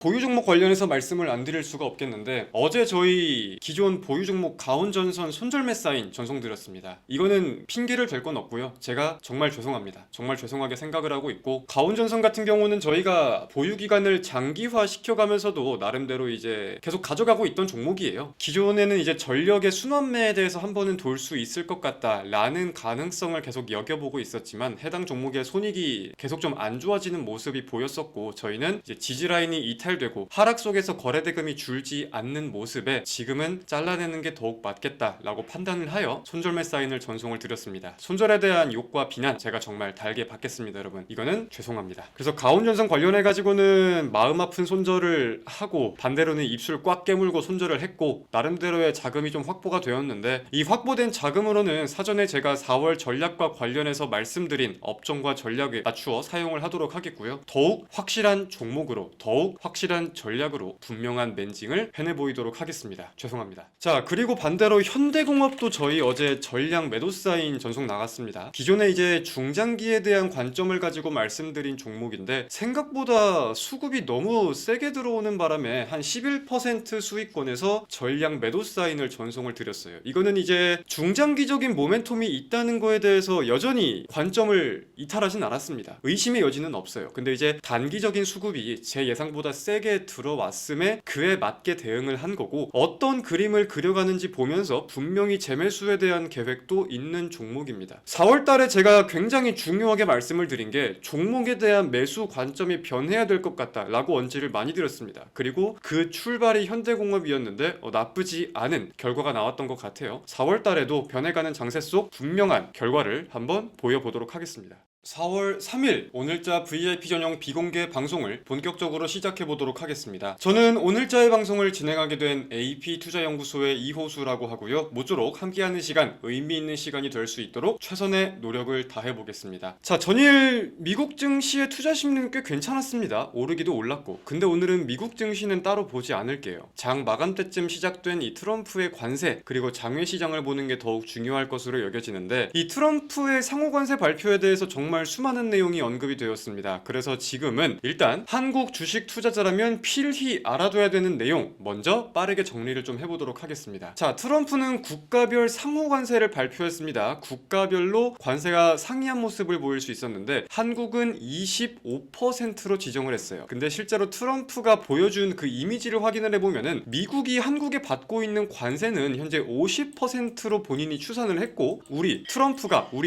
보유 종목 관련해서 말씀을 안 드릴 수가 없겠는데, 어제 저희 기존 보유 종목 가온전선 손절매 사인 전송드렸습니다. 이거는 핑계를 댈 건 없고요. 제가 정말 죄송합니다. 정말 죄송하게 생각을 하고 있고, 가온전선 같은 경우는 저희가 보유 기간을 장기화 시켜가면서도 나름대로 이제 계속 가져가고 있던 종목이에요. 기존에는 이제 전력의 순환매에 대해서 한 번은 돌 수 있을 것 같다 라는 가능성을 계속 여겨보고 있었지만, 해당 종목의 손익이 계속 좀 안 좋아지는 모습이 보였었고, 저희는 이제 지지라인이 이탈되고 하락 속에서 거래대금이 줄지 않는 모습에 지금은 잘라내는 게 더욱 맞겠다라고 판단을 하여 손절매 사인을 전송을 드렸습니다. 손절에 대한 욕과 비난 제가 정말 달게 받겠습니다, 여러분. 이거는 죄송합니다. 그래서 가온전선 관련해 가지고는 마음 아픈 손절을 하고, 반대로는 입술 꽉 깨물고 손절을 했고, 나름대로의 자금이 좀 확보가 되었는데, 이 확보된 자금으로는 사전에 제가 4월 전략과 관련해서 말씀드린 업종과 전략에 맞추어 사용을 하도록 하겠고요. 더욱 확실한 종목으로, 더욱 확실한 전략으로 분명한 멘징을 해내 보이도록 하겠습니다. 죄송합니다. 자, 그리고 반대로 현대공업도 저희 어제 전량 매도 사인 전송 나갔습니다. 기존에 이제 중장기에 대한 관점을 가지고 말씀드린 종목인데, 생각보다 수급이 너무 세게 들어오는 바람에 한 11% 수익권에서 전량 매도 사인을 전송을 드렸어요. 이거는 이제 중장기적인 모멘텀이 있다는 거에 대해서 여전히 관점을 이탈하진 않았습니다. 의심의 여지는 없어요. 근데 이제 단기적인 수급이 제 예상보다 세게 들어왔음에 그에 맞게 대응을 한 거고, 어떤 그림을 그려가는지 보면서 분명히 재매수에 대한 계획도 있는 종목입니다. 4월달에 제가 굉장히 중요하게 말씀을 드린 게, 종목에 대한 매수 관점이 변해야 될 것 같다 라고 언지를 많이 드렸습니다. 그리고 그 출발이 현대공업이었는데 나쁘지 않은 결과가 나왔던 것 같아요. 4월달에도 변해가는 장세 속 분명한 결과를 한번 보여보도록 하겠습니다. 4월 3일 오늘자 VIP 전용 비공개 방송을 본격적으로 시작해보도록 하겠습니다. 저는 오늘자의 방송을 진행하게 된 AP투자연구소의 이호수라고 하고요. 모쪼록 함께하는 시간, 의미있는 시간이 될 수 있도록 최선의 노력을 다해보겠습니다. 자, 전일 미국 증시의 투자 심리는 꽤 괜찮았습니다. 오르기도 올랐고. 근데 오늘은 미국 증시는 따로 보지 않을게요. 장 마감 때쯤 시작된 이 트럼프의 관세, 그리고 장외 시장을 보는 게 더욱 중요할 것으로 여겨지는데, 이 트럼프의 상호 관세 발표에 대해서 정말 수많은 내용이 언급이 되었습니다. 그래서 지금은 일단 한국 주식 투자자라면 필히 알아둬야 되는 내용 먼저 빠르게 정리를 좀 해보도록 하겠습니다. 자, 트럼프는 국가별 상호 관세를 발표했습니다. 국가별로 관세가 상이한 모습을 보일 수 있었는데, 한국은 25%로 지정을 했어요. 근데 실제로 트럼프가 보여준 그 이미지를 확인을 해보면은, 미국이 한국에 받고 있는 관세는 현재 50%로 본인이 추산을 했고, 우리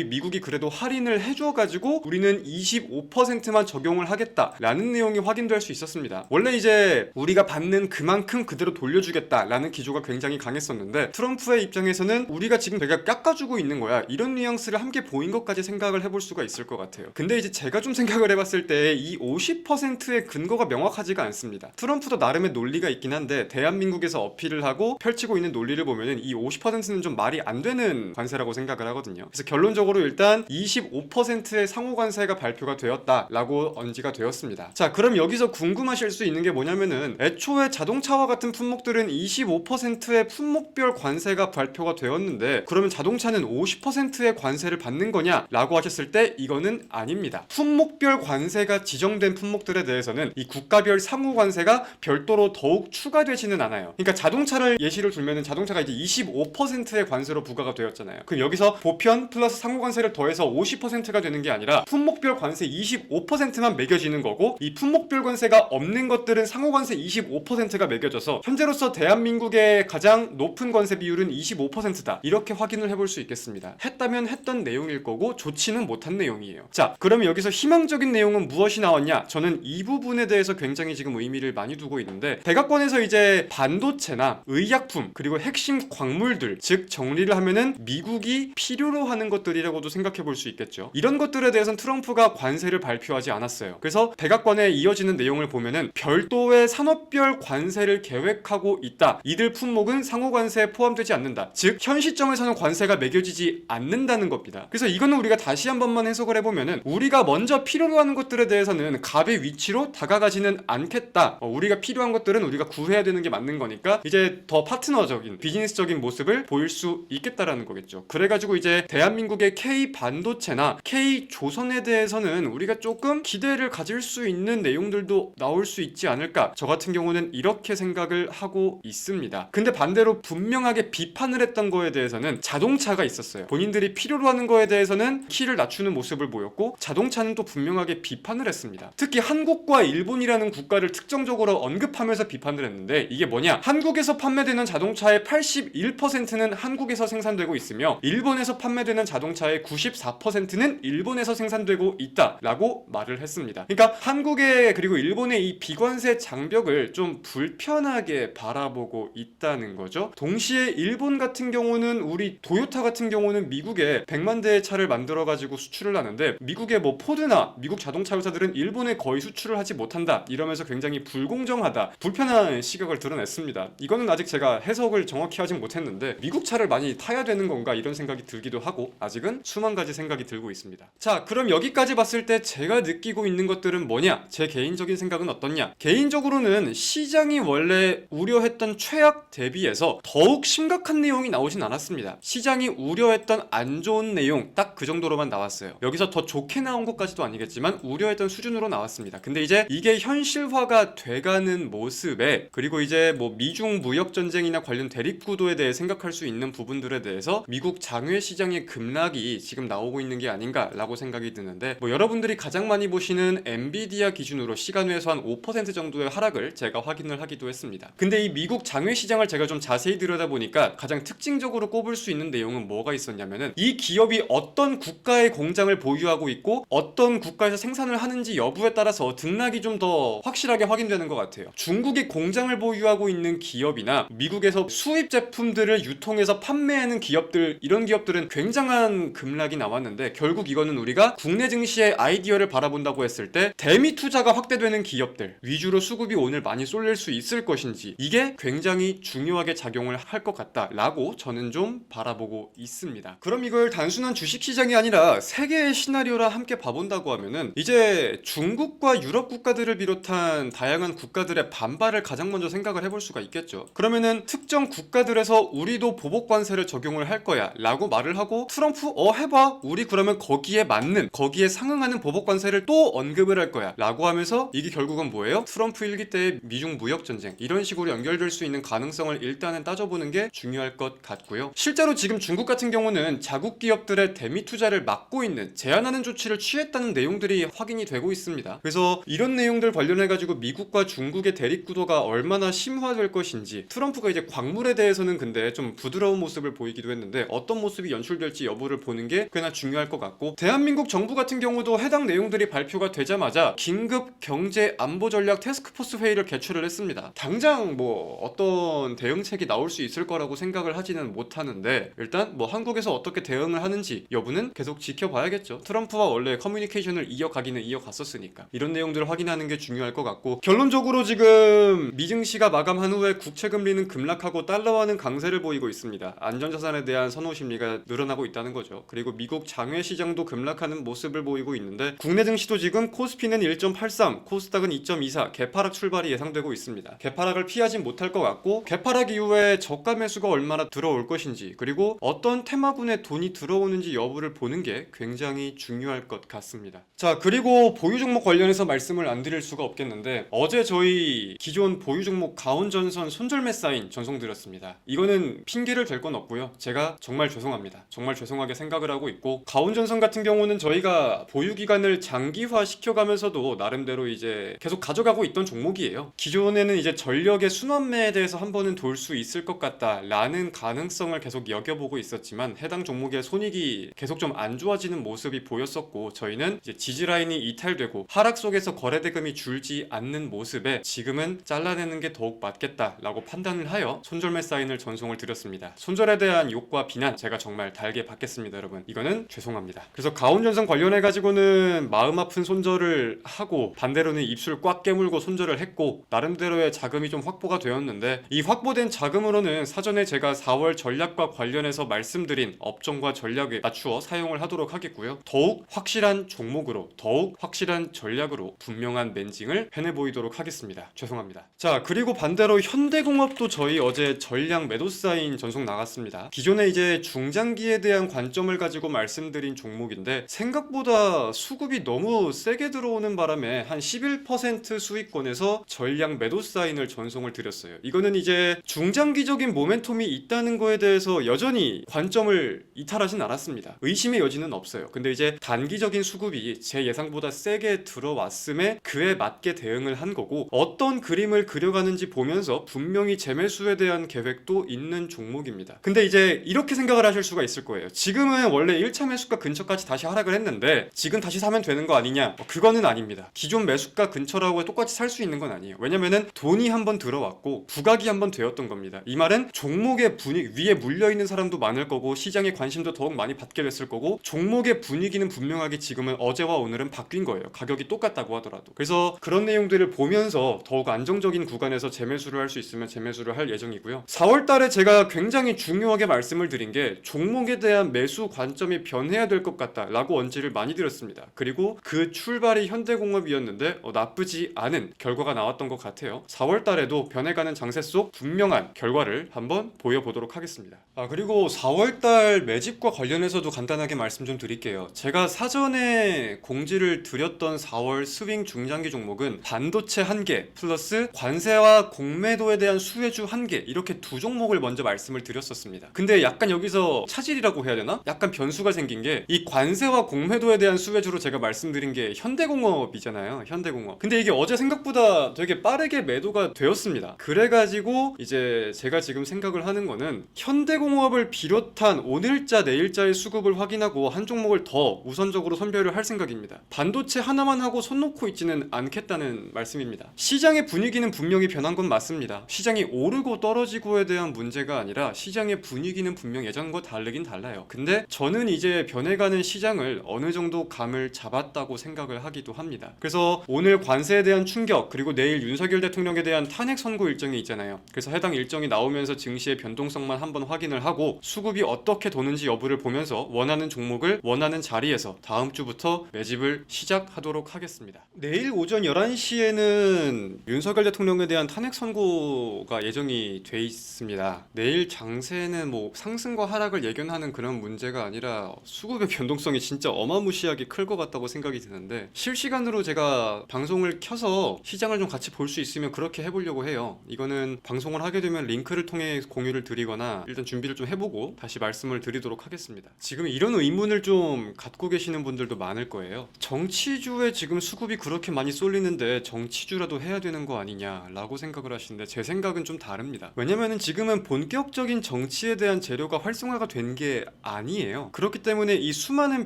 미국이 그래도 할인을 해줘가지고 우리는 25%만 적용을 하겠다라는 내용이 확인될 수 있었습니다. 원래 이제 우리가 받는 그만큼 그대로 돌려주겠다라는 기조가 굉장히 강했었는데, 트럼프의 입장에서는 우리가 지금 내가 깎아주고 있는 거야, 이런 뉘앙스를 함께 보인 것까지 생각을 해볼 수가 있을 것 같아요. 근데 이제 제가 좀 생각을 해봤을 때 이 50%의 근거가 명확하지가 않습니다. 트럼프도 나름의 논리가 있긴 한데, 대한민국에서 어필을 하고 펼치고 있는 논리를 보면은 이 50%는 좀 말이 안 되는 관세라고 생각을 하거든요. 그래서 결론적으로 일단 25%의 상호 관세가 발표가 되었다라고 언지가 되었습니다. 자, 그럼 여기서 궁금하실 수 있는 게 뭐냐면은, 애초에 자동차와 같은 품목들은 25%의 품목별 관세가 발표가 되었는데, 그러면 자동차는 50%의 관세를 받는 거냐 라고 하셨을 때, 이거는 아닙니다. 품목별 관세가 지정된 품목들에 대해서는 이 국가별 상호 관세가 별도로 더욱 추가되지는 않아요. 그러니까 자동차를 예시를 들면은, 자동차가 이제 25%의 관세로 부과가 되었잖아요. 그럼 여기서 보편 플러스 상호 관세를 더해서 50%가 되는 게 아니라 품목별 관세 25%만 매겨지는 거고, 이 품목별 관세가 없는 것들은 상호 관세 25%가 매겨져서 현재로서 대한민국의 가장 높은 관세 비율은 25%다 이렇게 확인을 해볼 수 있겠습니다. 했다면 했던 내용일 거고, 좋지는 못한 내용이에요. 자, 그러면 여기서 희망적인 내용은 무엇이 나왔냐? 저는 이 부분에 대해서 굉장히 지금 의미를 많이 두고 있는데, 백악관에서 이제 반도체나 의약품, 그리고 핵심 광물들, 즉 정리를 하면은 미국이 필요로 하는 것들이라고도 생각해 볼 수 있겠죠. 이런 것들에 대해서는 트럼프가 관세를 발표하지 않았어요. 그래서 백악관에 이어지는 내용을 보면은, 별도의 산업별 관세를 계획하고 있다. 이들 품목은 상호 관세에 포함되지 않는다. 즉 현 시점에서는 관세가 매겨지지 않는다는 겁니다. 그래서 이거는 우리가 다시 한 번만 해석을 해보면은, 우리가 먼저 필요로 하는 것들에 대해서는 갑의 위치로 다가가지는 않겠다. 우리가 필요한 것들은 우리가 구해야 되는 게 맞는 거니까 이제 더 파트너적인 비즈니스적인 모습을 보일 수 있겠다라는 거겠죠. 그래가지고 이제 대한민국의 K 반도체나 K 조선에 대해서는 우리가 조금 기대를 가질 수 있는 내용들도 나올 수 있지 않을까, 저 같은 경우는 이렇게 생각을 하고 있습니다. 근데 반대로 분명하게 비판을 했던 거에 대해서는 자동차가 있었어요. 본인들이 필요로 하는 거에 대해서는 키를 낮추는 모습을 보였고, 자동차는 또 분명하게 비판을 했습니다. 특히 한국과 일본이라는 국가를 특정적으로 언급하면서 비판을 했는데, 이게 뭐냐, 한국에서 판매되는 자동차의 81%는 한국에서 생산되고 있으며 일본에서 판매되는 자동차의 94%는 일본에서 생산되고 있다라고 말을 했습니다. 그러니까 한국의 그리고 일본의 이 비관세 장벽을 좀 불편하게 바라보고 있다는 거죠. 동시에 일본 같은 경우는, 우리 도요타 같은 경우는 미국에 100만 대의 차를 만들어 가지고 수출을 하는데, 미국의 뭐 포드나 미국 자동차 회사들은 일본에 거의 수출을 하지 못한다 이러면서 굉장히 불공정하다, 불편한 시각을 드러냈습니다. 이거는 아직 제가 해석을 정확히 하진 못했는데 미국 차를 많이 타야 되는 건가 이런 생각이 들기도 하고, 아직은 수만 가지 생각이 들고 있습니다. 자, 그럼 여기까지 봤을 때 제가 느끼고 있는 것들은 뭐냐, 제 개인적인 생각은 어떻냐. 개인적으로는 시장이 원래 우려했던 최악 대비해서 더욱 심각한 내용이 나오진 않았습니다. 시장이 우려했던 안 좋은 내용 딱 그 정도로만 나왔어요. 여기서 더 좋게 나온 것까지도 아니겠지만 우려했던 수준으로 나왔습니다. 근데 이제 이게 현실화가 돼가는 모습에, 그리고 이제 뭐 미중 무역 전쟁이나 관련 대립 구도에 대해 생각할 수 있는 부분들에 대해서 미국 장외 시장의 급락이 지금 나오고 있는 게 아닌가라고 생각이 드는데, 뭐 여러분들이 가장 많이 보시는 엔비디아 기준으로 시간외에서 한 5% 정도의 하락을 제가 확인을 하기도 했습니다. 근데 이 미국 장외 시장을 제가 좀 자세히 들여다보니까 가장 특징적으로 꼽을 수 있는 내용은 뭐가 있었냐면은, 이 기업이 어떤 국가의 공장을 보유하고 있고 어떤 국가에서 생산을 하는지 여부에 따라서 등락이 좀 더 확실하게 확인되는 것 같아요. 중국이 공장을 보유하고 있는 기업이나 미국에서 수입 제품들을 유통해서 판매하는 기업들, 이런 기업들은 굉장한 급락이 나왔는데, 결국 이거는 우리가 국내 증시의 아이디어를 바라본다고 했을 때 대미 투자가 확대되는 기업들 위주로 수급이 오늘 많이 쏠릴 수 있을 것인지, 이게 굉장히 중요하게 작용을 할 것 같다라고 저는 좀 바라보고 있습니다. 그럼 이걸 단순한 주식시장이 아니라 세계의 시나리오랑 함께 봐본다고 하면은, 이제 중국과 유럽 국가들을 비롯한 다양한 국가들의 반발을 가장 먼저 생각을 해볼 수가 있겠죠. 그러면은 특정 국가들에서 우리도 보복 관세를 적용을 할 거야 라고 말을 하고, 트럼프 해봐, 우리 그러면 거기에 맞는, 거기에 상응하는 보복 관세를 또 언급을 할 거야 라고 하면서, 이게 결국은 뭐예요? 트럼프 1기 때의 미중 무역 전쟁, 이런 식으로 연결될 수 있는 가능성을 일단은 따져보는 게 중요할 것 같고요. 실제로 지금 중국 같은 경우는 자국 기업들의 대미 투자를 막고 있는, 제한하는 조치를 취했다는 내용들이 확인이 되고 있습니다. 그래서 이런 내용들 관련해가지고 미국과 중국의 대립 구도가 얼마나 심화될 것인지, 트럼프가 이제 광물에 대해서는 근데 좀 부드러운 모습을 보이기도 했는데 어떤 모습이 연출될지 여부를 보는 게 꽤나 중요할 것 같고, 대한민국 정부 같은 경우도 해당 내용들이 발표가 되자마자 긴급 경제 안보 전략 태스크포스 회의를 개최를 했습니다. 당장 뭐 어떤 대응책이 나올 수 있을 거라고 생각을 하지는 못하는데, 일단 뭐 한국에서 어떻게 대응을 하는지 여부는 계속 지켜봐야겠죠. 트럼프와 원래 커뮤니케이션을 이어가기는 이어갔었으니까 이런 내용들을 확인하는 게 중요할 것 같고, 결론적으로 지금 미증시가 마감한 후에 국채금리는 급락하고 달러화는 강세를 보이고 있습니다. 안전자산에 대한 선호 심리가 늘어나고 있다는 거죠. 그리고 미국 장외 시장도 급락하는 모습을 보이고 있는데, 국내 증시도 지금 코스피는 1.83, 코스닥은 2.24, 개파락 출발이 예상되고 있습니다. 개파락을 피하진 못할 것 같고, 개파락 이후에 저가 매수가 얼마나 들어올 것인지, 그리고 어떤 테마군에 돈이 들어오는지 여부를 보는 게 굉장히 중요할 것 같습니다. 자, 그리고 보유 종목 관련해서 말씀을 안 드릴 수가 없겠는데, 어제 저희 기존 보유 종목 가온전선 손절매 사인 전송드렸습니다. 이거는 핑계를 댈 건 없고요. 제가 정말 죄송합니다. 정말 죄송하게 생각을 하고 있고, 가온전선 같은 경우는 저희가 보유 기간을 장기화 시켜가면서도 나름대로 이제 계속 가져가고 있던 종목이에요. 기존에는 이제 전력의 순환매에 대해서 한 번은 돌 수 있을 것 같다라는 가능성을 계속 여겨보고 있었지만, 해당 종목의 손익이 계속 좀 안 좋아지는 모습이 보였었고, 저희는 이제 지지라인이 이탈되고 하락 속에서 거래대금이 줄지 않는 모습에 지금은 잘라내는 게 더욱 맞겠다라고 판단을 하여 손절매 사인을 전송을 드렸습니다. 손절에 대한 욕과 비난 제가 정말 달게 받겠습니다, 여러분. 이거는 죄송합니다. 그래서 가온전선 관련해가지고는 마음 아픈 손절을 하고, 반대로는 입술 꽉 깨물고 손절을 했고, 나름대로의 자금이 좀 확보가 되었는데, 이 확보된 자금으로는 사전에 제가 4월 전략과 관련해서 말씀드린 업종과 전략에 맞추어 사용을 하도록 하겠고요. 더욱 확실한 종목으로, 더욱 확실한 전략으로 분명한 멘징을 해내보이도록 하겠습니다. 죄송합니다. 자, 그리고 반대로 현대공업도 저희 어제 전량 매도 사인 전송 나갔습니다. 기존에 이제 중장기에 대한 관점을 가지고 말씀드린 종목인데, 했는데 생각보다 수급이 너무 세게 들어오는 바람에 한 11% 수익권에서 전량 매도 사인을 전송을 드렸어요. 이거는 이제 중장기적인 모멘텀이 있다는 거에 대해서 여전히 관점을 이탈하진 않았습니다. 의심의 여지는 없어요. 근데 이제 단기적인 수급이 제 예상보다 세게 들어왔음에 그에 맞게 대응을 한 거고, 어떤 그림을 그려가는지 보면서 분명히 재매수에 대한 계획도 있는 종목입니다. 근데 이제 이렇게 생각을 하실 수가 있을 거예요. 지금은 원래 1차 매수가 근처까지 다시 하락을 했는데 지금 다시 사면 되는 거 아니냐? 그거는 아닙니다. 기존 매수가 근처라고 똑같이 살 수 있는 건 아니에요. 왜냐면은 돈이 한번 들어왔고 부각이 한번 되었던 겁니다. 이 말은 종목의 분위기 위에 물려있는 사람도 많을 거고 시장의 관심도 더욱 많이 받게 됐을 거고, 종목의 분위기는 분명하게 지금은 어제와 오늘은 바뀐 거예요. 가격이 똑같다고 하더라도. 그래서 그런 내용들을 보면서 더욱 안정적인 구간에서 재매수를 할 수 있으면 재매수를 할 예정이고요. 4월 달에 제가 굉장히 중요하게 말씀을 드린 게 종목에 대한 매수 관점이 변해야 될 것 같다 라고 언지를 많이 드렸습니다. 그리고 그 출발이 현대공업이었는데 나쁘지 않은 결과가 나왔던 것 같아요. 4월 달에도 변해가는 장세 속 분명한 결과를 한번 보여보도록 하겠습니다. 그리고 4월 달 매집과 관련해서도 간단하게 말씀 좀 드릴게요. 제가 사전에 공지를 드렸던 4월 스윙 중장기 종목은 반도체 1개 플러스 관세와 공매도에 대한 수혜주 1개, 이렇게 두 종목을 먼저 말씀을 드렸었습니다. 근데 약간 여기서 차질이라고 해야 되나? 약간 변수가 생긴 게, 이 관세와 공매도에 대한 수혜주로 제가 말씀드린 게 현대공업이잖아요. 현대공업. 근데 이게 어제 생각보다 되게 빠르게 매도가 되었습니다. 그래가지고 이제 제가 지금 생각을 하는 거는 현대공업을 비롯한 오늘자 내일자의 수급을 확인하고 한 종목을 더 우선적으로 선별을 할 생각입니다. 반도체 하나만 하고 손 놓고 있지는 않겠다는 말씀입니다. 시장의 분위기는 분명히 변한 건 맞습니다. 시장이 오르고 떨어지고에 대한 문제가 아니라 시장의 분위기는 분명 예전과 다르긴 달라요. 근데 저는 이제 변해가는 시장을 어느 정도 감을 잡았다고 생각을 하기도 합니다. 그래서 오늘 관세에 대한 충격, 그리고 내일 윤석열 대통령에 대한 탄핵 선고 일정이 있잖아요. 그래서 해당 일정이 나오면서 증시의 변동성만 한번 확인을 하고 수급이 어떻게 도는지 여부를 보면서 원하는 종목을 원하는 자리에서 다음 주부터 매집을 시작하도록 하겠습니다. 내일 오전 11시에는 윤석열 대통령에 대한 탄핵 선고가 예정이 돼 있습니다. 내일 장세는 뭐 상승과 하락을 예견하는 그런 문제가 아니라 수급의 변동성이 진짜 어마무시하게 클 것 같다고 생각이 드는데, 실시간으로 제가 방송을 켜서 시장을 좀 같이 볼 수 있으면 그렇게 해보려고 해요. 이거는 방송을 하게 되면 링크를 통해 공유를 드리거나 일단 준비를 좀 해보고 다시 말씀을 드리도록 하겠습니다. 지금 이런 의문을 좀 갖고 계시는 분들도 많을 거예요. 정치주에 지금 수급이 그렇게 많이 쏠리는데 정치주라도 해야 되는 거 아니냐라고 생각을 하시는데, 제 생각은 좀 다릅니다. 왜냐면은 지금은 본격적인 정치에 대한 재료가 활성화가 된 게 아니에요. 그렇기 때문에 이 수많은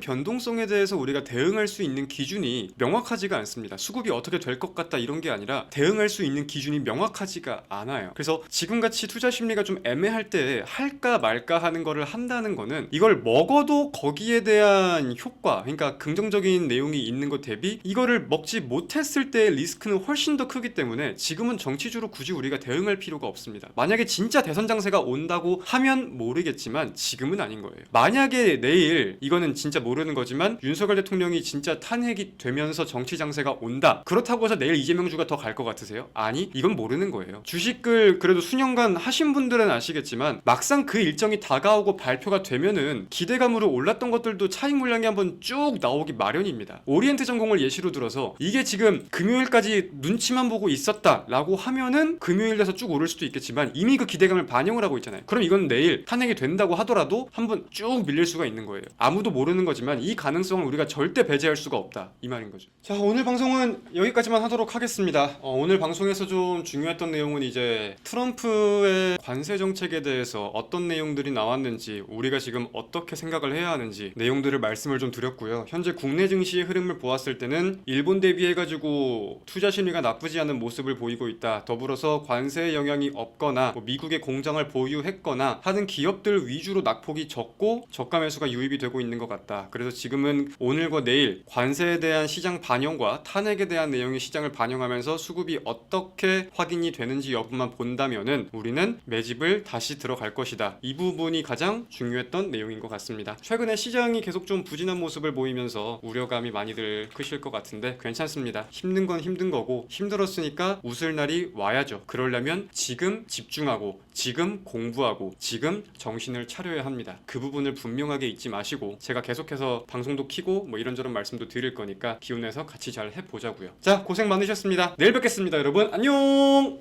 변동성에 대해서 우리가 대응할 수 있는 기준이 명확하지가 않습니다. 수급이 어떻게 될 것 같다 이런 게 아니라 대응할 수 있는 기준이 명확하지가 않아요. 그래서 지금같이 투자 심리가 좀 애매할 때 할까 말까 하는 거를 한다는 거는, 이걸 먹어도 거기에 대한 효과, 그러니까 긍정적인 내용이 있는 것 대비 이거를 먹지 못했을 때의 리스크는 훨씬 더 크기 때문에 지금은 정치주로 굳이 우리가 대응할 필요가 없습니다. 만약에 진짜 대선 장세가 온다고 하면 모르겠지만 지금은 아닌 거예요. 만약에 내일, 이거는 진짜 모르는 거지만 윤석열 대통령이 진짜 탄핵이 되면서 정치 장세가 온다, 그렇다고 해서 내일 이재명 주가 더 갈 것 같으세요? 아니, 이건 모르는 거예요. 주식을 그래도 수년간 하신 분들은 아시겠지만 막상 그 일정이 다가오고 발표가 되면은 기대감으로 올랐던 것들도 차익 물량이 한번 쭉 나오기 마련입니다. 오리엔트 전공을 예시로 들어서 이게 지금 금요일까지 눈치만 보고 있었다라고 하면은 금요일 돼서 쭉 오를 수도 있겠지만 이미 그 기대감을 반영을 하고 있잖아요. 그럼 이건 내일 탄핵이 된다고 하더라도 한번 쭉 밀릴 수가 있는 거예요. 아무도 모르는 거지만 이 가능성을 우리가 절대 배제할 수가 없다, 이 말인 거죠. 자, 오늘 방송은 여기까지만 하도록 하겠습니다. 오늘 방송에서 좀 중요했던 내용은 이제 트럼프의 관세 정책에 대해서 어떤 내용들이 나왔는지, 우리가 지금 어떻게 생각을 해야 하는지 내용들을 말씀을 좀 드렸고요. 현재 국내 증시의 흐름을 보았을 때는 일본 대비해가지고 투자 심리가 나쁘지 않은 모습을 보이고 있다. 더불어서 관세의 영향이 없거나 미국의 공장을 보유했거나 하는 기업들 위주로 낙폭이 적고 저가 매수가 유입이 되고 있는 것 같다. 그래서 지금은 오늘과 내일 관세에 대한 시장 반영과 탄핵에 대한 내용이 시장을 반영하면서 수급이 어떻게 확인이 되는지 여부만 본다면은 우리는 매집을 다시 들어갈 것이다. 이 부분이 가장 중요했던 내용인 것 같습니다. 최근에 시장이 계속 좀 부진한 모습을 보이면서 우려감이 많이들 크실 것 같은데 괜찮습니다. 힘든 건 힘든 거고, 힘들었으니까 웃을 날이 와야죠. 그러려면 지금 집중하고 지금 공부하고 지금 정신을 차려야 합니다. 그 부분을 분명하게 잊지 마시고, 제가 계속해서 옆에서 방송도 키고 뭐 이런저런 말씀도 드릴 거니까 기운내서 같이 잘 해보자고요. 자, 고생 많으셨습니다. 내일 뵙겠습니다, 여러분. 안녕.